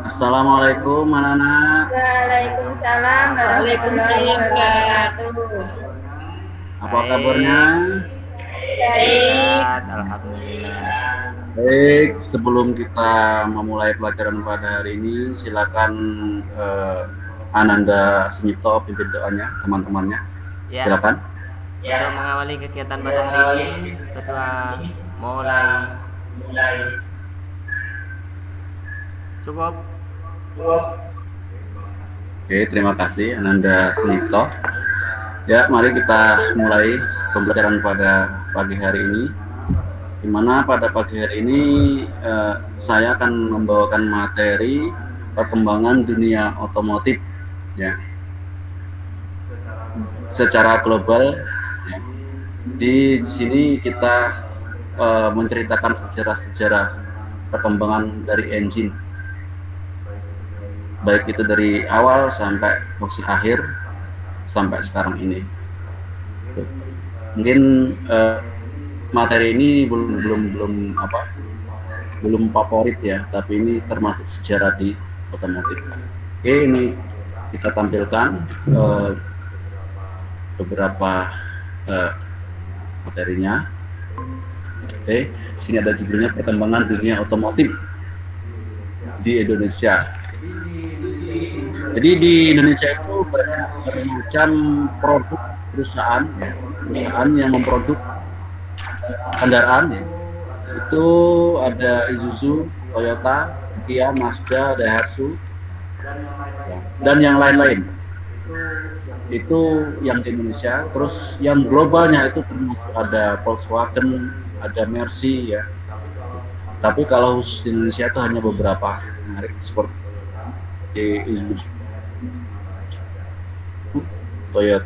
Assalamualaikum, anak-anak. Waalaikumsalam warahmatullahi Waalaikumsalam, Kak. wabarakatuh. Apa kabarnya? Baik, Baik, sehat, alhamdulillah. Baik, sebelum kita memulai pelajaran pada hari ini, silakan Ananda Sunyipto pimpin doanya teman-temannya. Ya, Silakan. untuk mengawali kegiatan pada hari ini, ketua mulai cukup. Oke, terima kasih Ananda Sunyipto. Ya, mari kita mulai pembelajaran pada pagi hari ini. Di mana pada pagi hari ini saya akan membawakan materi perkembangan dunia otomotif, ya, secara global. Ya. Di sini kita menceritakan sejarah-sejarah perkembangan dari engine, baik itu dari awal sampai akhir sampai sekarang ini. Mungkin materi ini belum favorit ya, tapi ini termasuk sejarah di otomotif. Oke, ini kita tampilkan beberapa materinya. Oke, sini ada judulnya perkembangan dunia otomotif di Indonesia. Jadi di Indonesia itu banyak bermacam produk perusahaan yang memproduk kendaraan, ya. Itu ada Isuzu, Toyota, Kia, Mazda, Daihatsu, dan yang lain-lain. Itu yang di Indonesia. Terus yang globalnya itu termasuk ada Volkswagen, ada Mercy, ya. Tapi kalau di Indonesia itu hanya beberapa merek seperti Isuzu, Toyota,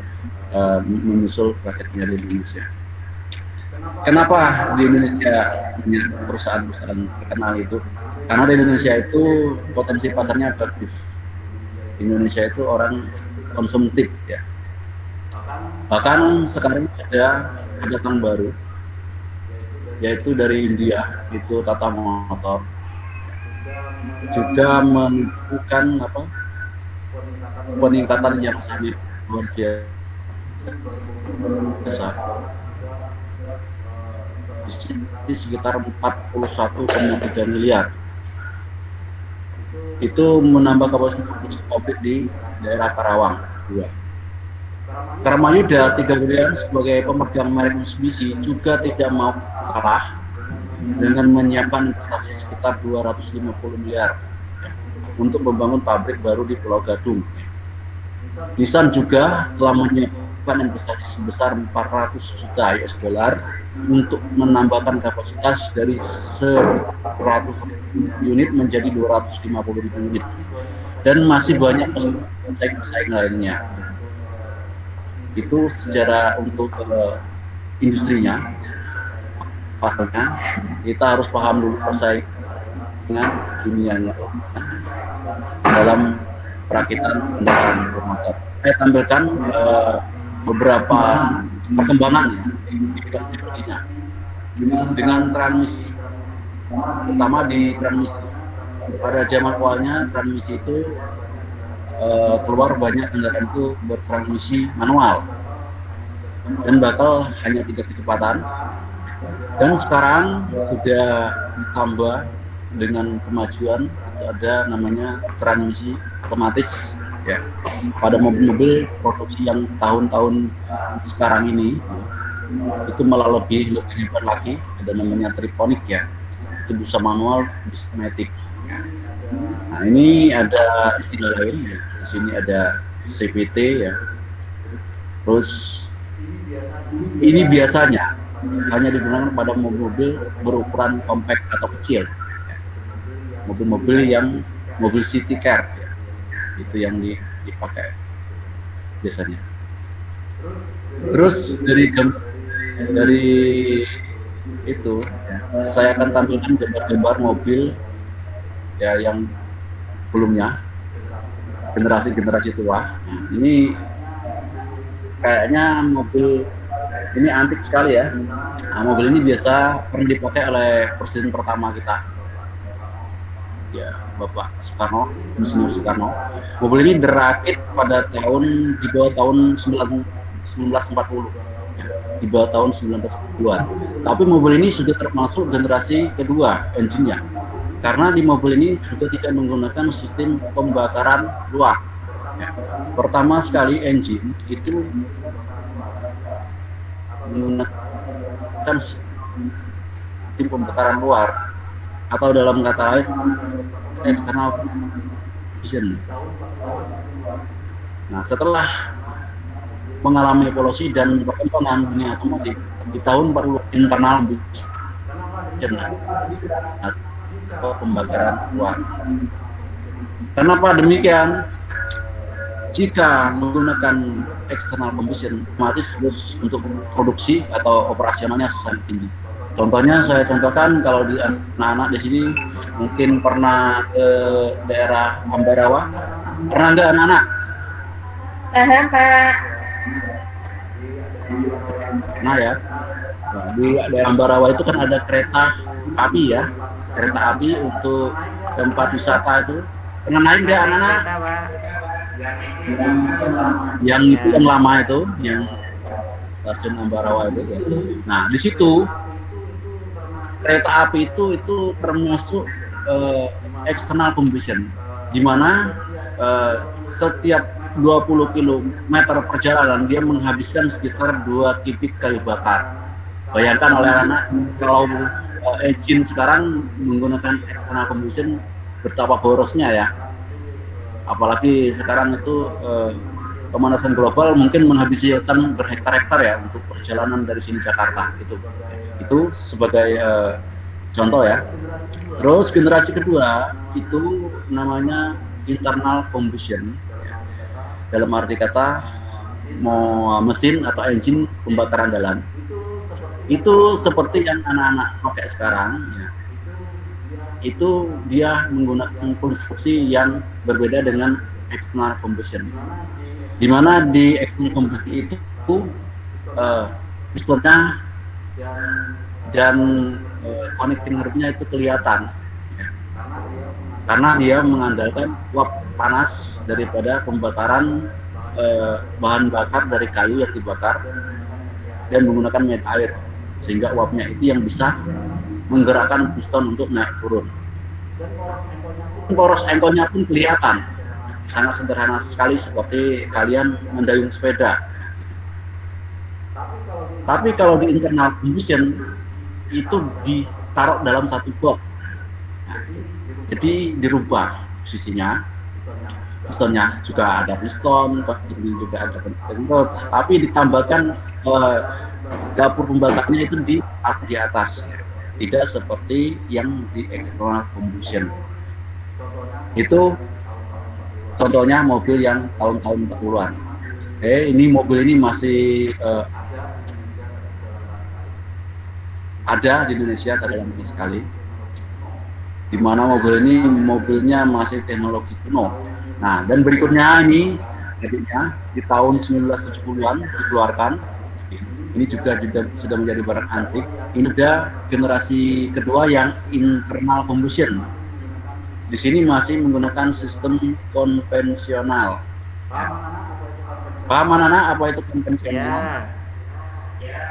menyusul rakyatnya di Indonesia. Kenapa di Indonesia punya perusahaan-perusahaan terkenal itu? Karena di Indonesia itu potensi pasarnya bagus. Indonesia itu orang konsumtif, ya. Bahkan sekarang ada pendatang baru, yaitu dari India, itu Tata Motor, juga menunjukkan peningkatan yang sangat luar biasa, di sekitar 41,3 miliar. Itu menambah kapasitas pabrik di daerah Karawang 2. Karamayuda 3 miliar sebagai pemegang merek Mitsubishi juga tidak mau kalah dengan menyiapkan investasi sekitar 250 miliar untuk membangun pabrik baru di Pulau Gadung. Nissan juga telah menyiapkan investasi sebesar 400 juta US dollar untuk menambahkan kapasitas dari 100 unit menjadi 250.000 unit, dan masih banyak pesaing lainnya. Itu secara untuk industrinya. Makanya kita harus paham dulu persaingan dunianya dalam perakitan kendaraan bermotor. Saya tampilkan beberapa perkembangan, ya, di bidang teknologinya dengan transmisi. Pertama di transmisi. Pada zaman awalnya transmisi itu keluar banyak kendaraan itu bertransmisi manual dan bakal hanya 3 kecepatan. Dan sekarang sudah ditambah dengan kemajuan, itu ada namanya transmisi otomatis, ya. Pada mobil-mobil produksi yang tahun-tahun sekarang ini itu malah lebih hebat lagi, ada namanya triponic, ya. Itu bisa manual, bisa matic. Nah, ini ada istilah lain, ya. Di sini ada CVT, ya. Terus ini biasanya hanya digunakan pada mobil-mobil berukuran compact atau kecil, mobil-mobil yang mobil city car, ya. Itu yang dipakai biasanya. Terus dari itu, ya, saya akan tampilkan gambar-gambar mobil, ya, yang sebelumnya, generasi tua. Nah, ini kayaknya mobil ini antik sekali, ya. Nah, mobil ini biasa pernah dipakai oleh presiden pertama kita, ya, Bapak Soekarno, Insinyur Soekarno. Mobil ini dirakit pada di bawah tahun 1940, ya, di bawah tahun 1940-an. Tapi mobil ini sudah termasuk generasi kedua engine-nya, karena di mobil ini sudah tidak menggunakan sistem pembakaran luar. Ya. Pertama sekali engine itu menggunakan sistem pembakaran luar, atau dalam kata lain external combustion. Nah, setelah mengalami evolusi dan perkembangan dunia otomotif di tahun 40 internal combustion atau pembakaran luar. Kenapa demikian? Jika menggunakan external combustion, otomatis untuk produksi atau operasionalnya sangat tinggi. Contohnya saya contohkan, kalau di anak-anak di sini mungkin pernah ke daerah Ambarawa, pernah nggak anak-anak? Paham, Pak. Nah ya, di daerah Ambarawa itu kan ada kereta api ya, kereta api untuk tempat wisata itu. Pernah naik nggak anak-anak? Yang itu yang lama itu, yang stasiun Ambarawa itu. Nah di situ kereta api itu termasuk external combustion, di mana setiap 20 km perjalanan dia menghabiskan sekitar 2 kubik kayu bakar. Bayangkan oleh anak, kalau engine sekarang menggunakan external combustion betapa borosnya ya. Apalagi sekarang itu pemanasan global mungkin menghabisi hutan berhektar-hektar ya untuk perjalanan dari sini Jakarta itu sebagai contoh ya. Terus generasi kedua itu namanya internal combustion ya. Dalam arti kata mesin atau engine pembakaran dalam. Itu seperti yang anak-anak pakai sekarang ya. Itu dia menggunakan konstruksi yang berbeda dengan external combustion. Di mana di external combustion itu pistonnya dan connecting ring-nya itu kelihatan ya. Karena dia mengandalkan uap panas daripada pembakaran bahan bakar dari kayu yang dibakar dan menggunakan medan air, sehingga uapnya itu yang bisa menggerakkan piston untuk naik turun. Poros engkolnya pun kelihatan, sangat sederhana sekali seperti kalian mendayung sepeda. Tapi kalau di internal combustion itu ditaruh dalam satu box. Nah, jadi dirubah posisinya. Pistonnya juga ada piston, ini juga ada piston, tapi ditambahkan dapur pembakarnya itu di atas. Tidak seperti yang di external combustion. Itu contohnya mobil yang tahun-tahun 40-an. Ini mobil ini masih ada di Indonesia, tapi lama sekali. Di mana mobilnya masih teknologi kuno. Nah, dan berikutnya ini di tahun 1970-an dikeluarkan. Ini juga sudah menjadi barang antik. Ini ada generasi kedua yang internal combustion. Di sini masih menggunakan sistem konvensional. Ya. Paham anak-anak apa itu konvensional? Ya.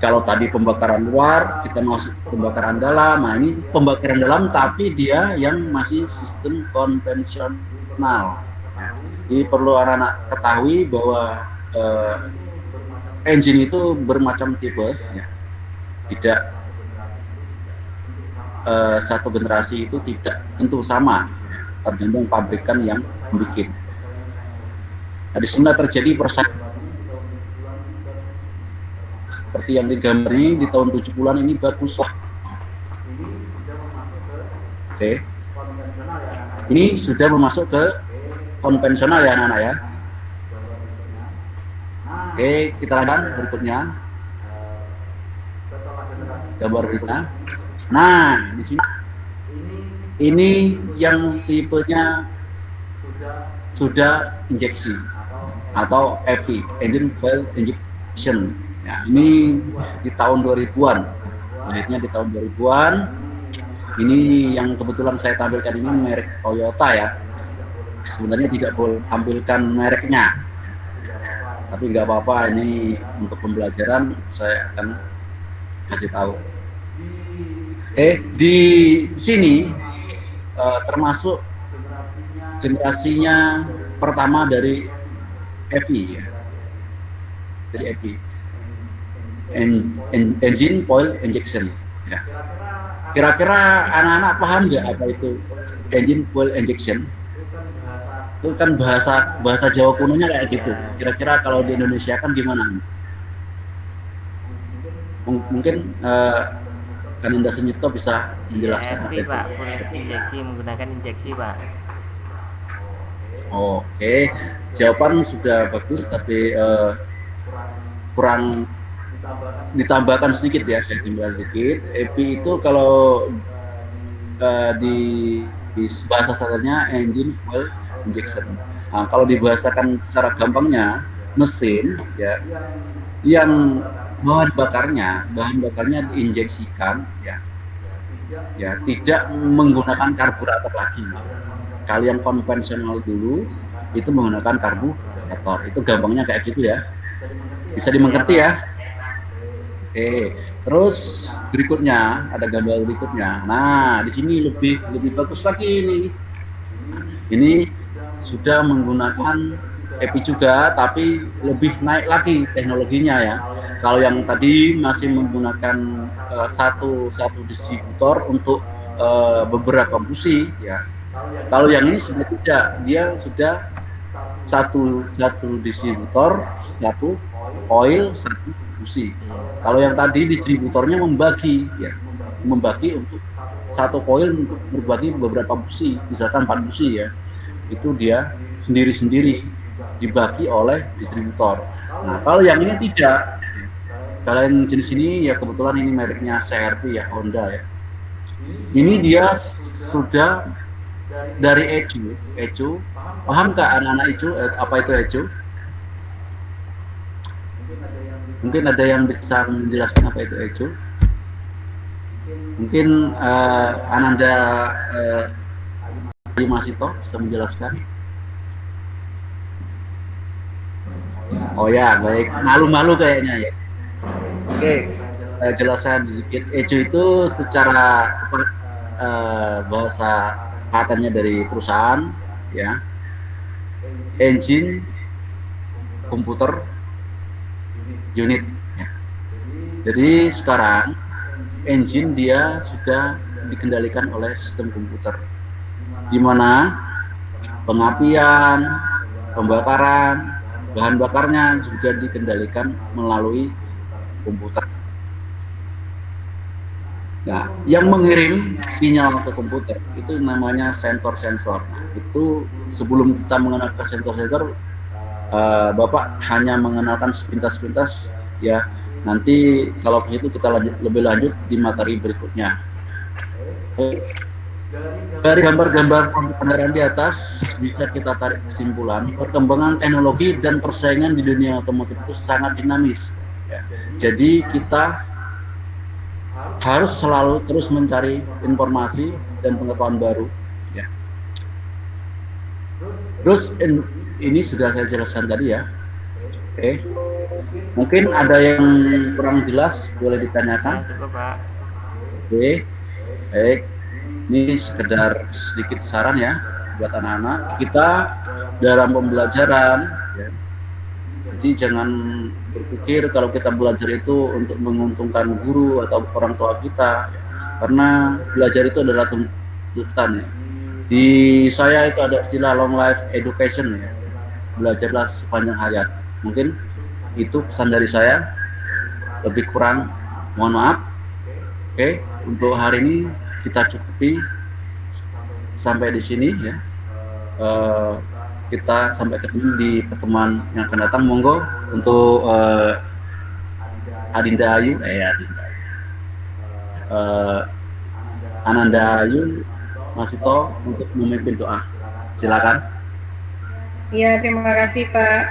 Kalau tadi pembakaran luar, kita masuk pembakaran dalam. Nah, ini pembakaran dalam tapi dia yang masih sistem konvensional. Ya. Jadi perlu anak-anak ketahui bahwa engine itu bermacam tipe, ya. Tidak satu generasi itu tidak tentu sama, tergantung pabrikan yang membuat. Nah, di sini terjadi persaingan seperti yang digambar ini di tahun 70-an ini bagus lah. Oke. Ini sudah masuk ke konvensional ya anak-anak ya. Oke, kita lanjutkan berikutnya. Gambar berikutnya. Nah, di sini ini yang tipenya sudah injeksi atau EV, engine fuel injection. Ya, ini di tahun 2000-an. Akhirnya di tahun 2000-an Ini yang kebetulan saya tampilkan ini merek Toyota ya. Sebenarnya tidak boleh tampilkan mereknya, tapi nggak apa-apa, ini untuk pembelajaran saya akan kasih tahu. Di sini termasuk generasinya pertama dari EVI ya, dari EVI, engine oil injection ya. Kira-kira anak-anak paham nggak apa itu engine oil injection? Itu kan bahasa Jawa kunonya kayak gitu. Kira-kira kalau di Indonesia kan gimana? Mungkin Ananda Sunyipto bisa menjelaskan apa EV itu. Pak, full injeksi, menggunakan injeksi Pak. Oke, jawaban sudah bagus, tapi kurang ditambahkan sedikit ya, saya tambahkan sedikit. EPI itu kalau di bahasa standarnya engine oil injection. Nah, kalau dibahasakan secara gampangnya, mesin ya yang bahan bakarnya diinjeksikan ya tidak menggunakan karburator lagi. Kalau yang konvensional dulu itu menggunakan karburator. Itu gampangnya kayak gitu ya. Bisa dimengerti ya? Oke, terus berikutnya ada gambar berikutnya. Nah, di sini lebih bagus lagi ini. Ini sudah menggunakan EPI juga, tapi lebih naik lagi teknologinya ya. Kalau yang tadi masih menggunakan satu distributor untuk beberapa busi ya. Kalau yang ini sudah tidak, dia sudah satu distributor, satu oil, satu busi. Kalau yang tadi distributornya membagi untuk satu koil untuk berbagi beberapa busi, misalkan 4 busi ya, itu dia sendiri-sendiri dibagi oleh distributor. Nah, kalau yang ini tidak, kalau yang jenis ini ya kebetulan ini mereknya CRV ya, Honda ya. Ini dia sudah dari ECU. Paham nggak anak-anak ECU? Apa itu ECU? Mungkin ada yang bisa menjelaskan apa itu ECU? Mungkin Ananda Masito bisa menjelaskan. Oh ya, baik. Malu-malu kayaknya ya. Oke, saya jelaskan sedikit. ECU itu secara bahasa patennya dari perusahaan ya. Engine komputer unit ya. Jadi sekarang engine dia sudah dikendalikan oleh sistem komputer, di mana pengapian, pembakaran, bahan bakarnya juga dikendalikan melalui komputer. Nah, yang mengirim sinyal ke komputer itu namanya sensor-sensor. Nah, itu sebelum kita mengenal ke sensor-sensor, Bapak hanya mengenalkan sepintas-sepintas ya. Nanti kalau begitu kita lebih lanjut di materi berikutnya. Dari gambar-gambar kendaraan di atas bisa kita tarik kesimpulan perkembangan teknologi dan persaingan di dunia otomotif itu sangat dinamis. Ya. Jadi kita harus selalu terus mencari informasi dan pengetahuan baru. Ya. Terus ini sudah saya jelaskan tadi ya. Oke. Mungkin ada yang kurang jelas, boleh ditanyakan. Cukup Pak. Oke. Baik. Ini sekedar sedikit saran ya buat anak-anak kita dalam pembelajaran. Ya. Jadi jangan berpikir kalau kita belajar itu untuk menguntungkan guru atau orang tua kita, karena belajar itu adalah tuntutan. Ya. Di saya itu ada istilah long life education ya. Belajarlah sepanjang hayat. Mungkin itu pesan dari saya. Lebih kurang mohon maaf. Oke, untuk hari ini kita cukupi sampai di sini ya. Kita sampai ketemu di pertemuan yang akan datang. Monggo untuk Adinda Ayu, Ananda Ayu Masito untuk memimpin doa. Silakan. Iya, terima kasih Pak.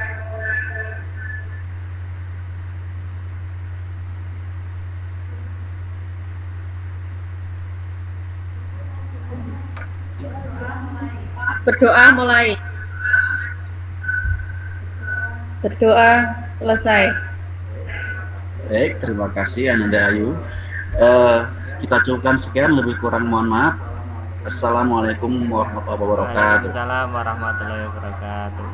Berdoa mulai. Berdoa selesai. Baik, terima kasih Ananda Ayu. Kita cukupkan sekian, lebih kurang mohon maaf. Assalamualaikum warahmatullahi wabarakatuh. Waalaikumsalam warahmatullahi wabarakatuh.